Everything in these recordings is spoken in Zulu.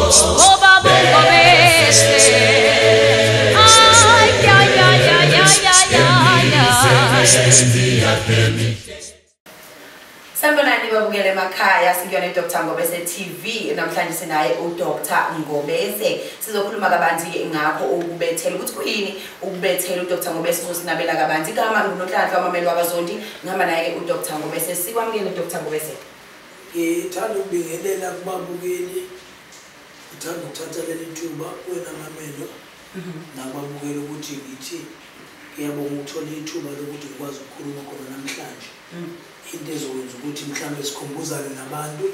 ngoba bungobese ay ya ya ya ya ya Sanibonani babukele emakhaya singiyona Dr. Ngobese TV namhlanje sinaye uDr. Ngobese sizokhuluma kabanzi ngakho ukubethela ukuthi kuyini ukubethela uDr. Ngobese uzosinabela kabanzi igama nguNhlanhla wamameli wakwaZondi ngihamba naye uDr. Ngobese sikwamukele Dr. Ngobese ngithanda ukubingelela kubabukeli ngithanda ukuthatha leli thuba wena mamelo nakwabukela ukuthi ngithi ngiyabonga ukuthola ithuba lokuthi ngikwazi ukukhuluma khona namhlanje into ezokwenza ukuthi mhlambe sikhumbuzane nabantu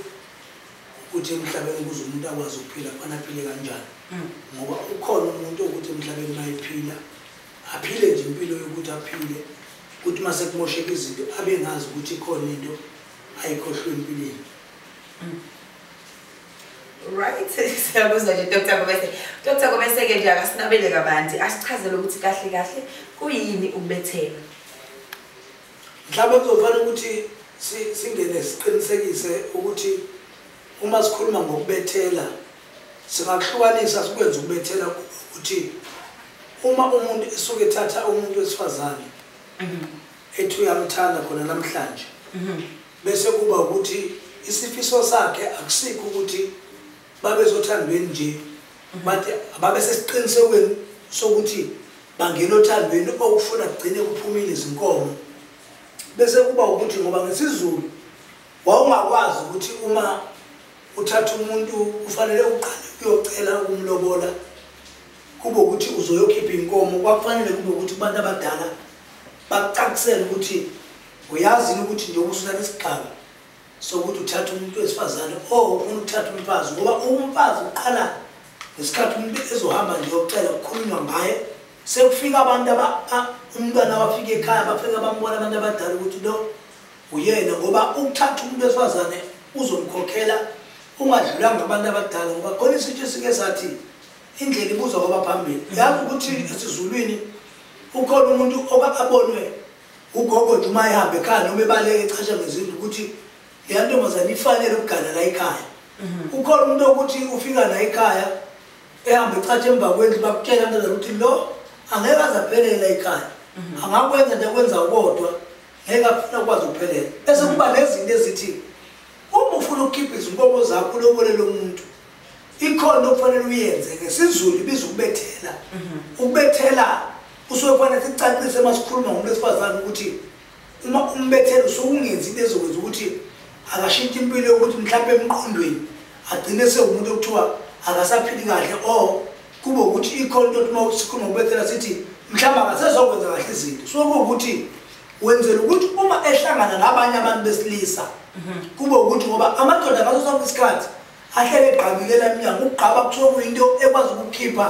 ukuthi emhlabeni kuze umuntu akwazi ukuphila fana aphile kanjani ngoba ukhona umuntu ukuthi emhlabeni mayiphila aphile nje impilo yokuthi aphile ukuthi mase kumosheka izinto abe ngazi ukuthi ikhona into ayikhohlwe empilweni. Right, siyabuzwa nje Dr. Ngobese. Dr. Ngobese ke nje akasinabele kabanzi asichazele ukuthi kahle kahle kuyini ukubethela. Mhlawumbe kuzofanele ukuthi singene siqinisekise ukuthi uma sikhuluma ngokubethela singakuhlukanisa sikwenza ukubethela ukuthi uma umuntu esuke ethatha umuntu wesifazane ethi uyamthanda khona namhlanje bese kuba ukuthi isifiso sakhe akusikho ukuthi babezothandweni nje bathi ababe sesiqinisekweni sokuthi bangena othandweni okufuna kugcine kuphumile izinkomo bese kuba ukuthi ngoba ngesizulu wawungakwazi ukuthi uma uthatha umuntu kufanele uqale uyocela ukumlobola kube ukuthi uzoyokhipha inkomo kwakufanele kube ukuthi abantu abadala bacakisele ukuthi uyazi ukuthi nje usuthatha isigaba sokuthi uthatha umuntu wesifazane ufuna ukuthatha umfazi ngoba umfazi uqala ngesikhathi umuntu ezohamba nje yocela ukukhulunywa ngaye sekufika abantu umntwana wafika ekhaya bafika bambona abantu abadala ukuthi lo uyena ngoba ukuthatha umuntu wesifazane uzomkhokhela ungadlulanga abantu abadala ngoba khona isitshe sike sathi indlela ibuzwa ngoba phambili yazi ukuthi esizulwini ukhona umuntu okabonwe ugogo nje uma ehamba ekhaya noma ebaleke echasha ngezindlu ukuthi le ntombazane ifanele ukugana la ekhaya ukhona umuntu ukuthi ufika la ekhaya ehamba echatshe emva kwendlu bakutshela abantu ukuthi lo angeke azaphelela ekhaya angakwenza nje kwenza kodwa ngeke afuna ukwazi ukuphelela bese kuba lezinto ezithi uma ufuna ukukhipha izinkomo zakho lobolelo umuntu ikhona okufanele uyenze ngesizulu ibiza ukubethela ukubethela usuke kufanele sicacise masikhuluma ngomuntu wesifazane ukuthi uma umbethela usukungenzi into ezokwenza ukuthi akashintshe impilo yokuthi mhlawumbe emqondweni agcine sewumuntu okuthiwa akasaphili kahle kube ukuthi ikhona into uma usikhuluma ngokubethela sithi mhlawumbe akasezokwenza kahle izinto so ukuthi wenzela ukuthi uma ehlangana nabanye abantu besilisa kube ukuthi ngoba amadoda ngaso sonke isikhathi ahlele egqabilela eminyango ukugqaba kuthiwa kuyinto ekwazi ukukhipha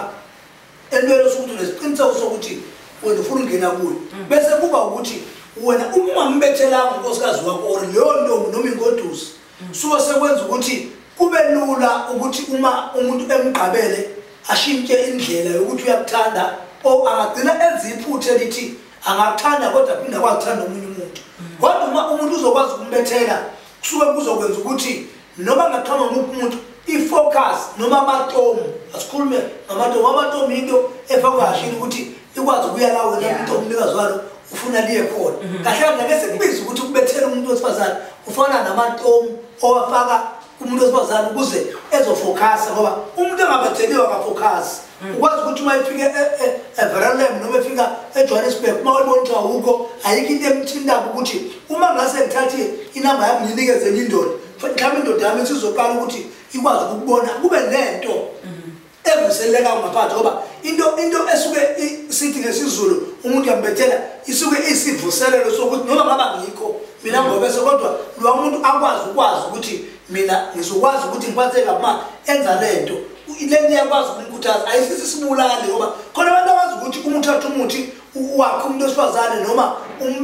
entweni sokuthi nesiqiniseko sokuthi wena ufuna ukungena kuyo bese kuba ukuthi wena uma ungambethelanga unkosikazi wakho or leyo ntombi noma ingodusi suke sekwenza ukuthi kube lula ukuthi uma umuntu emgqabele ashintshe indlela yokuthi uyakuthanda angagcina enza iphutha elithi angakuthanda kodwa phinde akwakuthanda omunye umuntu kodwa uma umuntu uzokwazi ukumbethela kusuke kuzokwenza ukuthi noma ngathoma umuntu ifocus noma amatomu asikhulume amatomu into efakwa kahle ukuthi ikwazi ukuya la wena umuntu omnikazi walo ufuna liye khona kahle kahle bese kubiza ukuthi ukubethela umuntu wesifazane ufana namatomu owafaka kumuntu wesifazane ukuze ezofocusa ngoba umuntu engabetheliwe akafocus ukwazi ukuthi uma ifike eVeralem noma efika eJohannesburg uma ubona ukuthi awukho ayikho into emthindayo ukuthi uma ngase ngithathe inamba yami nginikeze indoda mhlawumbe indoda yami sizoqala ukuthi ikwazi ukubona kube lento evuseleka ngaphandle ngoba into esuke sithi ngesizulu umuntu yambethela isuke isivuselelo sokuthi noma ngaba ngikho mina Ngobese kodwa lo muntu ukwazi ukuthi mina ngizokwazi ukuthi ngiphatheke uma enza lento lento yakwazi ukumkhuthaza ayisithi sibulale ngoba khona abantu abazi ukuthi uma uthatha umuthi wakho umuntu wesifazane noma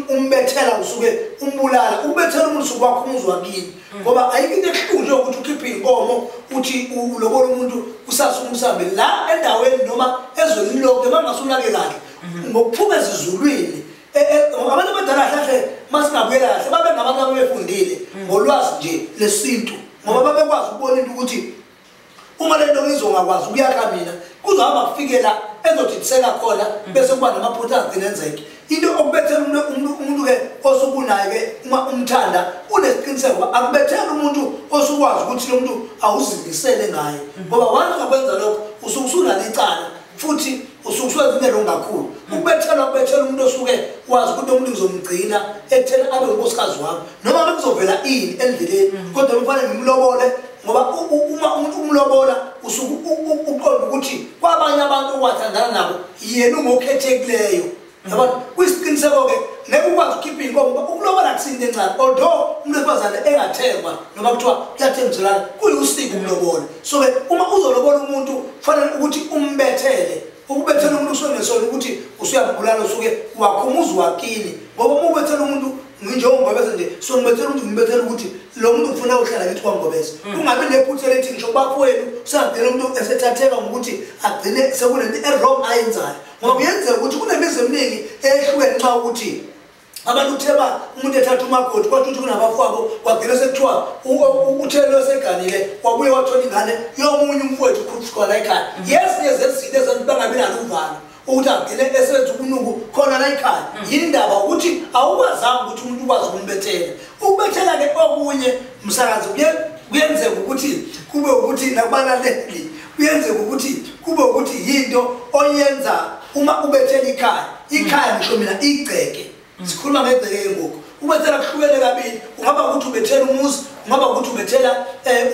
umbethela usuke umbulala ubethela umuntu sokwakho umuzwa kini ngoba ayikho into ehlunje ukuthi ukhiphe inkomo uthi ulobola umuntu usasa umsambe la endaweni noma ezweni lonke mangasunake kahle ngokuphuma ezizulwini abantu abadala kahle masingabuyela kahle babe ngabantu abefundile ngolwazi nje lesintu ngoba babekwazi ukubona into ukuthi uma lento ngizongakwazi ukuyakha mina kuzohamba kufikela ezodidiseka khona bese kuba namaphutha agcinenzeke into okubethela umuntu ke osukunayo ke uma umthanda unesiqiniseko akubethela umuntu osukwazi ukuthi lo muntu awuzimisele ngaye ngoba wanga kwenza lokho usukusunalicala futhi usukuswenza longakhulu ukubethela umuntu osuke wazi ukuthi umuntu uzomgcina ekuthena abe unkosikazi wami noma ngabe kuzovela ini endleleni kodwa kufanele ngimlobole ngoba uma umuntu umlobola uqonda ukuthi kwabanye abantu okwathandana nabo yena ungokhethekileyo yabona kwisiqiniseko ke ngeke ukwazi ukhipha inkomo ngoba ukulobola akusinto encane although umuntu wesifazane engathengwa noma kuthiwa kuyathengiselana kuyusiko ukulobola so ke uma uzolobola umuntu kufanele ukuthi umbethele ukubethela umuntu usonesona ukuthi usuyabulala usuke wakhumuza wakini ngoba uma ubethela umuntu njengombabeza nje so ngibethela umuntu ngibethela ukuthi lo muntu ufuna uhlala kithi kwangobeza kungabi nephutha elithi ngisho bafowenu usagcina umuntu esethatheka ngokuthi agcine sekunento e-wrong ayenzayo ngoba kuyenzeka ukuthi kunemizi eminingi ehlukene nxa ukuthi abantu utheba umuntu ethatha umakoti kwathi ukuthi kunabafowabo kwagcina sekuthiwa uthelo seganile kwabuye wathola ingane yomunye umfowethu khona ekhaya yes ezinto ezenza bangabi nalo uvalo ukuthi agcine esenza ubunuku khona la ekhaya yini indaba ukuthi awukwazanga ukuthi umuntu ukwazi ukumbethela ukubethela ke okunye umsakazi kuyenzeka ukuthi kube ukuthi nakubalaleli kuyenzeka ukuthi kube ukuthi yinto oyenza uma ubethela ikhaya ngisho mina igceke sikhuluma ngegceke ngoku ubethela kuhlukene kabili ungaba ukuthi ubethela umuzi ungaba ukuthi ubethela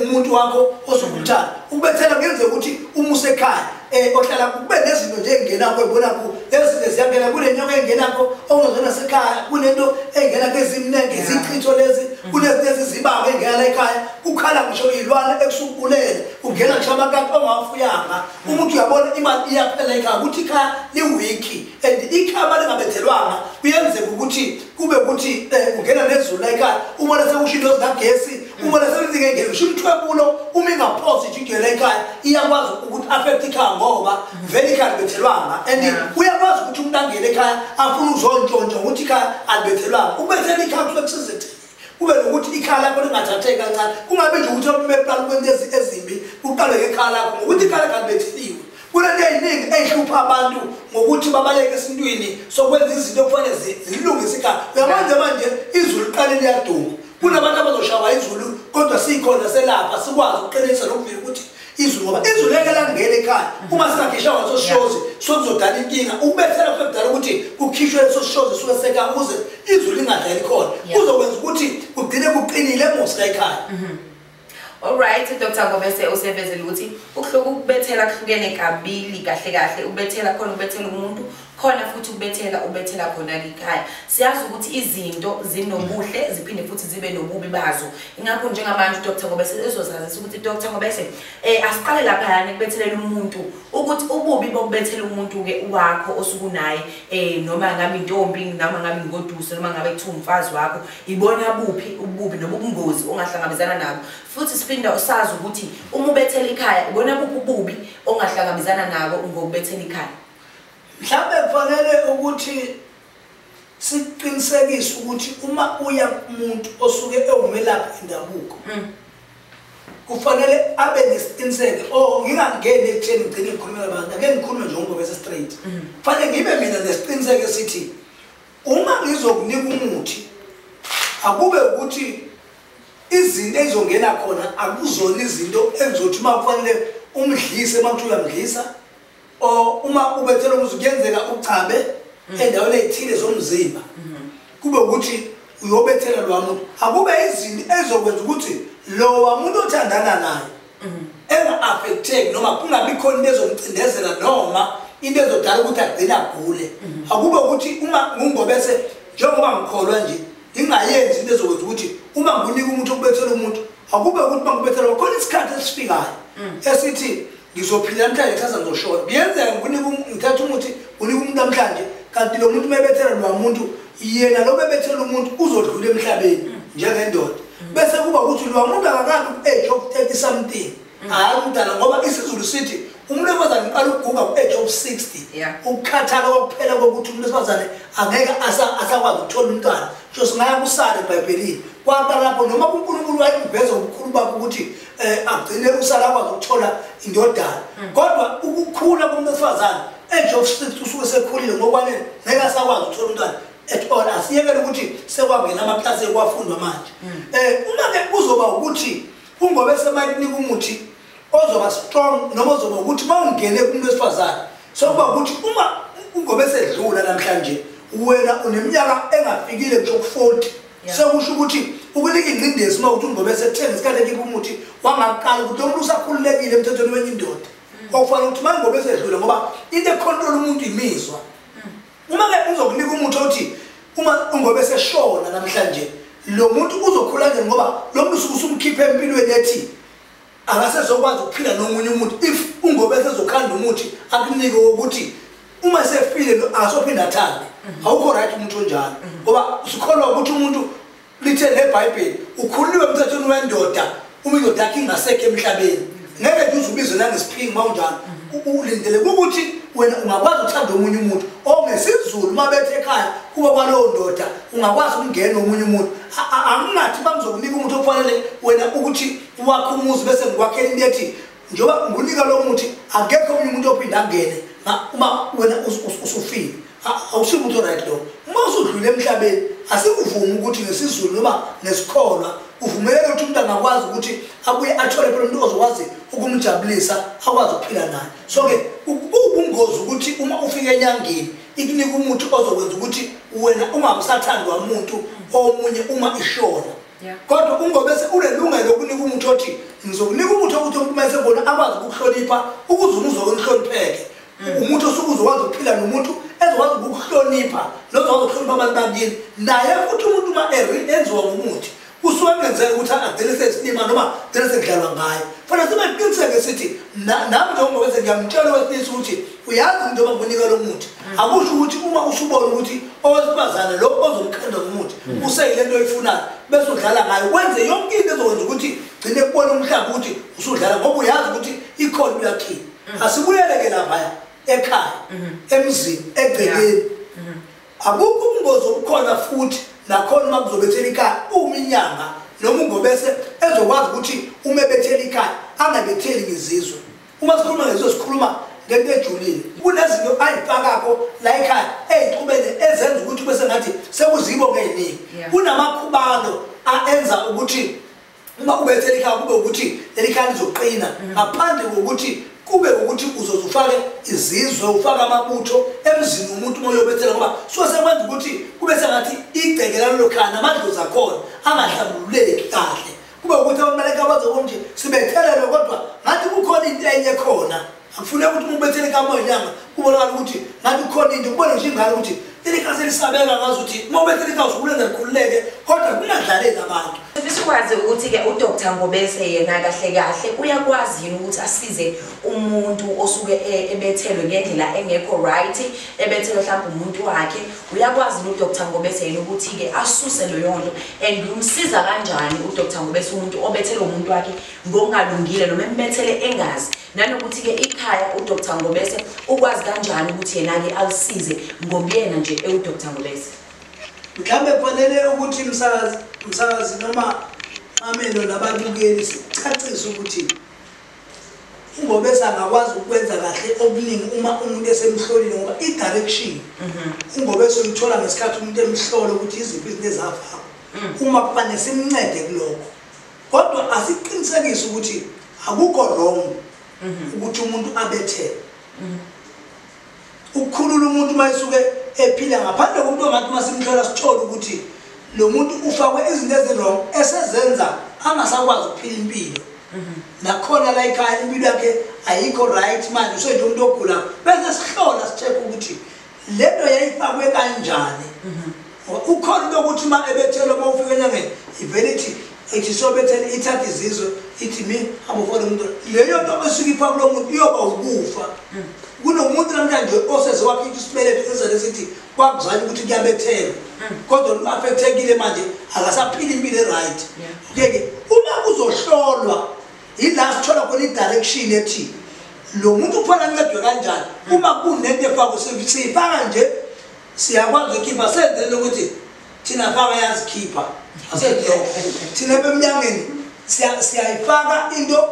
umuntu wakho osukumthanda ubethela kuyenzeka ukuthi umuse ekhaya ohlala kube nezinto nje engenakho ebona ku ezinto ziyangena kule nyoko engenakho ongozona sekhaya kunento engena kezimnenge izichitho lezi kunezi zibanga engena la ekhaya ukhala ngisho ilwane ekusukulele ungena ngisho amakati ongafuyanga umuntu uyabona imali iyaphela ekhaya ukuthi ikhaya liwiki and ikhaya lingabethelwanga kuyenzeka ukuthi kube ukuthi ungena nezulu la ekhaya uma sewushilo zikagesi uma sewenzinge ngeke usho umthwebulo uma ingaphosi ijike la ekhaya iyakwazi ukuthi affect ikhaya ngoba vele ikhaya libethelwanga and uyakwazi ukuthi umuntu angene ekhaya afuna uzontshontsha ukuthi ikhaya alibethelwanga ubethela ikhaya kusekusizethini kube nokuthi ikhaya lakho lingathatheki kancane kungabe nje ukuthi umeplan kwento ezimbi kuqaleke ekhaya lakho ngokuthi ikhaya lakho alibetheliwe kunento eyiningi ehlupha abantu ngokuthi babaleke esintwini sokwenza izinto okufanele zilungise ikhaya uyamanje manje izulu liqale liyaduma kunabantu abazoshawa izulu kodwa sikhona selapha sikwazi ukuqinisa lokuvika ukuthi izulu ngoba izulu leke langena ekhaya uma singakhishwa ngaso sishozi sokuzodala inkinga ukubethela kudala ukuthi kukhishwe leso sishozi suke seka ukuze izulu lingadlali khona kuzokwenza ukuthi kugcine kuqinile emusa ekhaya. Alright, Dr. Ngobese usevezele ukuthi ukuhluka ukubethela kuhlukene kabili kahle ubethela khona ubethela umuntu khona futhi ubethela khona ekhaya. Siyazi ukuthi izinto zinobuhle ziphinde futhi zibe nobubi bazo. Ingakho njengamanje Dr. Ngobese ezozazisa ukuthi Dr. Ngobese asiqale lapha yana kubethelela umuntu ukuthi ububi bokubethela umuntu ke wakho osukunaye noma ngabe intombi noma ngabe ingoduso noma ngabe kuthiwa umfazi wakho ibona buphi ububi nobungozi ongahlangabezana nabo. Futhi siphinda usazi ukuthi uma ubethela ikhaya ibona buphi ububi ongahlangabezana nabo ngokubethela ikhaya. Mhlawumbe kufanele ukuthi siqinisekise ukuthi uma uya kumuntu osuke ewumelaphi indabuko kufanele abe nesiqiniseko ngingangeni ekutheni ngigcine ngikhulumela abantu ake ngikhulume nje ngoBese straight kufanele ngibe mina nesiqiniseko esithi uma ngizokunika umuthi akube ukuthi izinto ezongena khona akuzona izinto engizothi uma kufanele umdlise makuthi uyamdlisa uma ubethela ukuthi kuyenzeka uchabe endaweni ezithile zomzimba kube ukuthi uyobethela lo muntu akube izinto ezokwenza ukuthi lo muntu othandana naye enga-affecteki noma kungabi khona into ezomcindezela noma into ezodala ukuthi agcine agule akube ukuthi uma ngungobese njengoba ngikholwa nje ingayenzi into ezokwenza ukuthi uma nginika umuntu okubethela umuntu akube ukuthi uma ngibethela khona isikhathi esifikayo esithi ngizophila namhlanje chaza ngizoshona kuyenzeka ngithatha umuthi unika umuntu namhlanje kanti lo muntu mebethela lo muntu yena lo bebethela umuntu uzodlula emhlabeni njengendoda bese kuba ukuthi lo muntu akakabi ku-age of 30 something hayi umntana ngoba isiZulu sithi umuntu wesifazane uqala ukuguga ku-age of 60 ukukhathala kokuphela kokuthi umuntu wesifazane angeke asakwazi ukuthola umntwana so singaya kusale eBhayibhelini kwaqala lapho noma uNkulunkulu uNkulunkulu wayiveza ubukhulu bakhe ukuthi agcine usala kwazi ukuthola indodana kodwa ukukhula komuntu wesifazane age of 6 usuke sekhulile ngokwanele ngeke asakwazi ukuthola umntwana at all asiyekele ukuthi sekwangena amaklasi ekwafundwa manje uma ke kuzoba ukuthi ungobe semayinika umuthi ozoba strong noma ozoba ukuthi mawungene kumuntu wesifazane sokuba ukuthi uma ungobe sedlula namhlanje wena uneminyaka engafikile nje ku40 sekusho ukuthi ukunika ingcindezi mawuthi ungobe sethenga isikhathi ekiphi umuthi wangaqala ukuthi umuntu usakhululekile emthethweni wenye indoda okufanele ukuthi mangobe sedlule ngoba into econtrol umuntu imizwa uma ke uzokunika umuthi othi uma ungobe seshona namhlanje lo muntu uzokhula nje ngoba lo muntu usumkhipha empilweni ethi akasezokwazi ukuphila nomunye umuntu if ungobe sezokhanda umuthi akunike ukuthi uma sefile asophinda athande awukho right umuntu onjalo ngoba usikholwa ukuthi umuntu lithe leBhayibheli ukhululiwe emthethweni wendoda uma indoda yakhe ingasekho emhlabeni ngeke uzubizwe nangesiphingi mawunjalo ulindele ukuthi wena ungakwazi ukuthanda omunye umuntu ongesizulu mabethe ekhaya kuba kwalowo ndoda ungakwazi ukungena omunye umuntu angingathi bangizokunika umuntu ofanele wena ukuthi wakhe umuzi bese ngikwakhela into ethi njengoba ngunika lo muthi akekho omunye umuntu ophinda angene uma wena usufile awusibo umuntu right lo uma usudlule emhlabeni asikuvuma ukuthi ngesizulu noma nesikholwa uvumeleke ukuthi umuntu angakwazi ukuthi abuye athole phela umuntu ozokwazi ukumjabulisa akwazi ukuphila naye so ke ubungozi ukuthi uma ufika enyangeni ikunika umuthi ozokwenza ukuthi wena ungabusathandwa umuntu omunye uma ishona kodwa ungobese unelungelo lokunika umuthi othi ngizokunika umuthi ukuthi umuntu mase bona akwazi ukuhlonipha ukuze uzokunihlonipheke umuntu osukuzokwazi ukuphila nomuntu ezokwazi ukuhlonipha nozokwazi ukuhlonipha abantu bakini naye futhi umuntu uma enziwa ngomuthi usuwenzela ukuthi agcine sesinima noma agcine sekudlalwa ngayo fanele sibe neqiniseko sithi nami njengoba bese ngiyamtshela wesinisi ukuthi uyazi into abangunika lo muthi akusho ukuthi uma usubona ukuthi owesifazane lo ozomkhanda ngomuthi useyile nto oyifunayo bese udlala ngayo wenze yonke into ezokwenza ukuthi gcine kubona umhlaba ukuthi usudlala ngoba uyazi ukuthi ikhona uyakhipha asibuyeleke lapha ekhaya emzini egcekeni akukho ubungozi obukhona futhi nakhona uma kuzobethela ikhaya uma inyanga noma ungobese ezokwazi ukuthi uma ebethela ikhaya angabetheli ngizizwe uma sikhuluma ngezizwe sikhuluma ngento ejulile kunezinto ayifakako la ekhaya eziqhubene ezenza ukuthi bese ngathi sekuzibo ngeziningi kunamakhubalo enza ukuthi uma ubethela ikhaya kube ukuthi leli khaya lizoqina ngaphandle kokuthi kube ukuthi uzozufake izizwe ufaka amabutho emzini umuntu uma uyobethela ngoba sosekwenza ukuthi kube sengathi igcekela lokhana namadlozi akhona angahlambululeki kahle kube ukuthi abamaleka bazokonje sibethelele kodwa ngathi kukhona into enye khona akufuneka ukuthi ubethele kamoya inyanga kubonakala ukuthi ngathi kukhona into kubone nje ingane ukuthi ilikase lisabeka ngazo ukuthi uma ubethele ikhaya usukulenza likhululeke kodwa kungadlaleli abantu Sikwazi ukuthi ke uDr Ngobese yena kahle kahle uyakwazi yini ukuthi asize umuntu osuke ebethelwe ngendlela engekho right ebethelwe mhlawumbe umuntu wakhe uyakwazi uDr Ngobese yena ukuthi ke asuse lo yonto and umsiza kanjani uDr Ngobese umuntu obethelwe umuntu wakhe ngokungalungile noma embethele engazi nanokuthi ke ikhaya uDr Ngobese ukwazi kanjani ukuthi yena ke alisize ngobuyena nje uDr Ngobese mhlambe kufanele ukuthi umsakazi noma amelo nababukeli sicacise ukuthi uNgobese angakwazi ukwenza kahle okuningi uma umuntu esemhlolile ngoba i-direction uNgobese uyithola ngesikhathi umuntu emhlola ukuthi iziphi izinto ezafaka uma kufanele simncede kuloko kodwa asiqinisekise ukuthi akukho wrong ukuthi umuntu abethele ukukhulula umuntu mayisuke ephila ngaphandle komuntu ongathi masimhlola sithola ukuthi lo muntu ufakwe izinto ezirong esezenza angasakwazi ukuphila impilo nakhona la ekhaya impilo yakhe ayikho right manje usenje umuntu ogula bese sihlola sicheck ukuthi lento yayifakwe kanjani ukhona into ukuthi ma ebethelwe mawufika enyangeni ivelity ethi sobethele ithatha izizwe ithi mi abufole umuntu leyo nto esikipha kulo muntu iyoba ukufa kunomuntu namhlanje oseze wakhipha isibeletho ezele sithi kwakuzana ukuthi kuyabethelwa kodwa uaffectekile manje akasaphila impilo right ngeke uma kuzohlolwa ila sithola khona i-direction ethi lo muntu kufanele ancedwe kanjani uma kunento efakwe sifaka nje siyakwazi ukukhipha senzele ukuthi thina faka yazikhipha asekho thina bemnyangeni siyayifaka into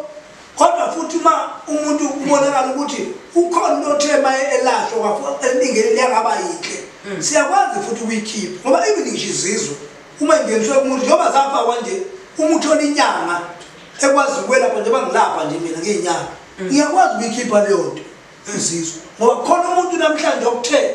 kodwa futhi uma umuntu ubonakala ukuthi ukhona into othema elahlo kwafu elingeni liyangaba yinhle siyakwazi futhi ukuyikhipha ngoba even ngishizizwe uma ingeniswe umuntu njengoba zafakwa nje umuntu olinyanga ekwazi ukwelapha njengoba ngilapha nje mina ngenyanga ngiyakwazi ukuyikhipha leyo nto izizwe ngoba khona umuntu namhlanje okuthe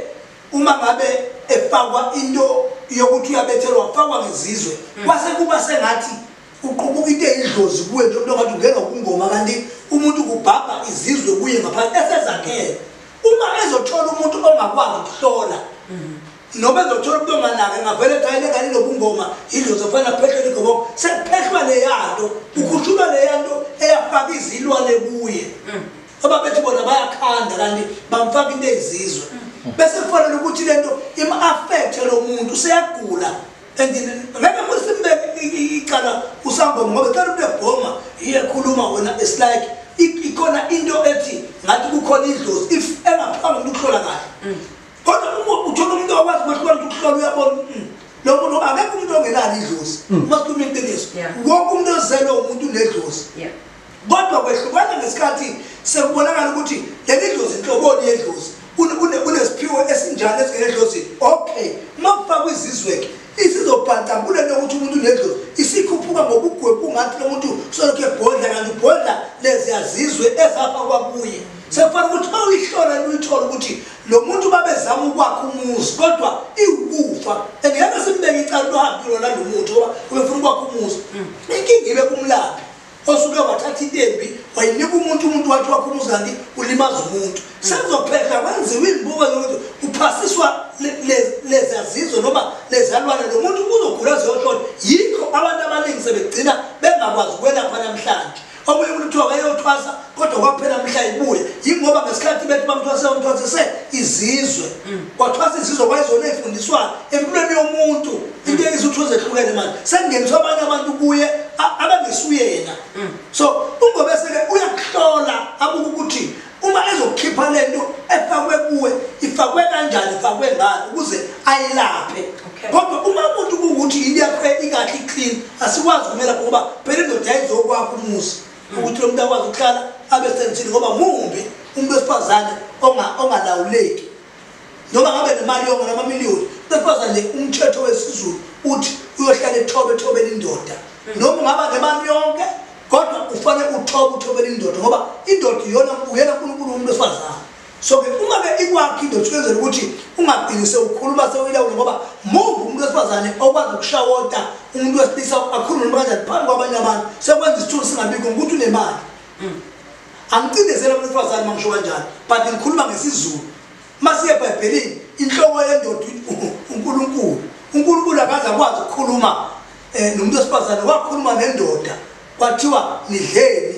uma ngabe efakwa into yokuthi uyabethelwa wafakwa ngezizwe kwase kuba sengathi uqubuka into eyidlozi kuwe nje umuntu ongathi ungena ukungoma kanti umuntu kubhabha izizwe kuye ngaphansi esezakhele uma ezothola umuntu ongakwazi ukuhlola noma ezothola umuntu onganake ngavele kayile kani nobungoma idlozi ofana phehlele ngoba sephehlwa le yanto ukhushulwa le yanto eyafaka izilwane kuye ababethi bona bayakhanda kanti bamfaka into ezizwe bese kufanele ukuthi lento ima-affect lo muntu useyagula and ngeke musimbe icala usangoma ngoba cela ubebhoma iyekhuluma wena it's like ikhona into ethi ngathi kukhona idlozi if engaphanga umuntu ukuhlola kahle kodwa uthola umuntu okwazi ukuhlola ukuhlola uyabona lo muntu akekho umuntu ongenalo idlozi masikhuluma iqiniso wonke umuntu ozelwe umuntu unedlozi kodwa kwehlukana ngesikhathi sekubonakala ukuthi leli dlozi inhloboni yedlozi unesiphiwo esinjani esingenedlozi okay uma kufakwa izizwe isizobhanta kule ukuthi umuntu unedlozi isikhuphuka ngokugwepha ungathi lo muntu solokhu ebhodla kanti ubhodla lezi yazizwe ezafakwa kuye sekufanele ukuthi uma uyihlola uyithola ukuthi lo muntu babezama ukwakha umuzi kodwa iwukufa engeke simbeke icala lohambi lona lo muntu ngoba ubefuna ukwakha umuzi inkinga ibe kumlaphi osuke wathatha intembi wayinika umuntu wathi wakho umuzi kanti ulimaza umuntu sekuzophehla kwenziwe imbuko yokuthi uphasiswa lezi azizwe noma lezalwane lo muntu uzogula ziyohlole yikho abantu abaningi sebegcina bengakwazi ukwelapha namhlanje omunye umuntu kuthiwa wayeyothwasa kodwa kwaphela mhla ibuye yingoba ngesikhathi bethi bamthwase izizwe kwathwasa izizwe kwayizona ey'fundiswayo empilweni yomuntu into ezithuzo ehlukene manje sekungeniswa abanye abantu kuye abangesuyena so ungobese-ke uyakuhlola abuke ukuthi uma ezokukhipha lento efakwe kuwe ifakwe kanjani ifakwe ngani ukuze ayilaphe kodwa uma umuntu kuwukuthi yini yakhe ikahle iclean asikwazi kumela ngoba phela indoda yayizokwakha umuzi ukuthi lo muntu akwazi ukuhlala abe sensini ngoba mumbi umuntu wesifazane ongalawuleki noma ngabe nemali yonke namamiliyoni besifazane umthetho wesizulu uthi uyohlala ethobeni indoda noma ungaba nemali yonke kodwa kufanele uthobele indoda ngoba indoda iyona uNkulunkulu umuntu wesifazane so-ke uma-ke ikwakho indoda ukwenzela ukuthi ungagcini sewukhuluma sewuyilawula ngoba mumbi umuntu wesifazane okwazi ukushawota umuntu wesilisa akhulume noma kanjani phambi kwabanye abantu sekwenza isithunzi singabikho ngokuthi unemali angicindezela umuntu wesifazane uma ngisho kanjani but ngikhuluma ngesizulu masiye eBhayibhelini inhloko yendoda uNkulunkulu akaze akwazi ukukhuluma nomuntu wesifazane wakhuluma nendoda kwathiwa nidleni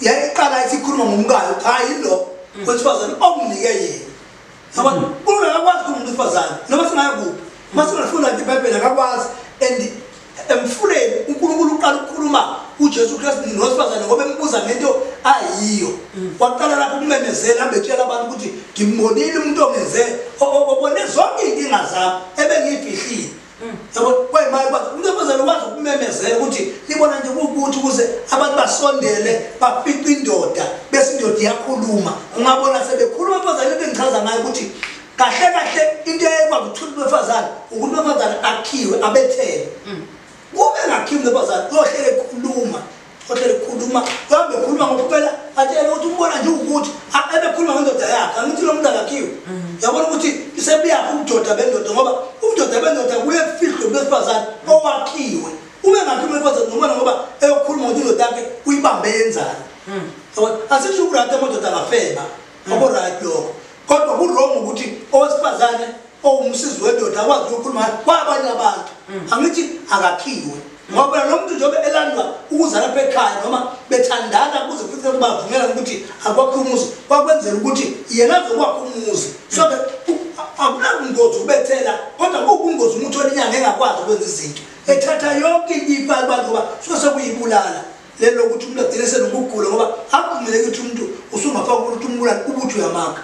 yayiqala isikhuluma ngomkayo hayi lo wesifazane omnike yena ngoba ungakwazi umuntu wesifazane noma singayakuphi masingafunda iBhayibheli akakwazi and emfuleni uNkulunkulu uqala ukukhuluma uJesu Kristu nowesifazane ngoba embuza ngento ayiyo waqala lapho ukumemezela abetshela abantu ukuthi ngimbonile umuntu ongeze obone zonke inkinga zami ebengiyifihlile yabo kwayimali kwathi umuntu wesifazane wazi ukumemezela ukuthi libona nje ukuthi ukuze abantu basondele bafice indoda bese indoda iyakhuluma ungabona sebekhuluma abafazane into engichaza ngayo ukuthi kahle into eyekwazi ukuthula wesifazane ukuthi wesifazane akhiwe abethele kube ngakhiwe wesifazane uyohlele khuluma kambe khuluma ngokuphela atshela ukuthi umbona nje ukuthi ebekhuluma ngendoda yakhe angithi lo muntu akakhiwe yabona ukuthi sebuyaphi ubudoda bendoda ngoba ubudoda bendoda kuye kufihlwe besifazane owakhiwe ube ngakhiwe wesifazane noma ngoba eyokhuluma ukuthi indoda yakhe uyibambe yenzani asisho ukurata amadoda angafeba right lokho kodwa kurong ukuthi owesifazane owumsizi wendoda akwazi ukukhuluma kwabanye abantu angithi akakhiwe ngoba lo muntu njengoba elandwa ukuza lapha ekhaya noma bethandana kuze futhi bavumela ukuthi akwakhe umuzi kwakwenzela ukuthi yena azokwakha umuzi so akunabungozi ubethela kodwa kubungozi umuntu olinyanga engakwazi ukwenza izinto ethatha yonke ifa abantu ngoba sekuyibulala lelo ukuthi umuntu agcine senokugula ngoba akuvumeleki ukuthi umuntu usungafaka ukuthi umbulala ubuthi uyamakha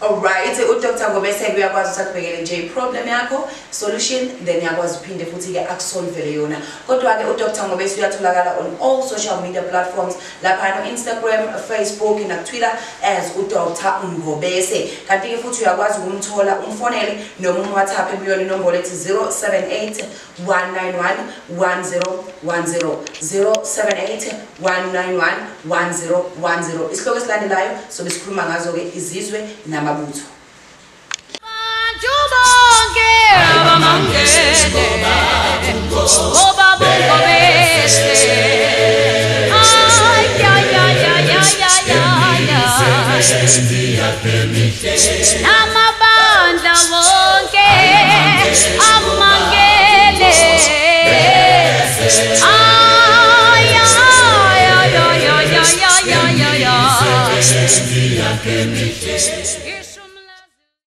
Alright, uDr Ngobese uyakwazi ukuthi akubhekele nje iproblem yakho solution then yakwazi uphinde futhi ke akusolvele yona. Kodwa ke uDr Ngobese uyatholakala on all social media platforms lapha no Instagram, Facebook na Twitter as uDr Ngobese. Kanti ke futhi uyakwazi ukumthola umfonele noma umWhatsApp ebuyona inombolo ethi 078 191 1010 078 191 1010. Isihloko esilandelayo sobe sikhuluma ngazo ke izizwe namabutho. Jubonke abamangele Ngoba bongo bese Ay ya ya ya ya ya ya ya Namaba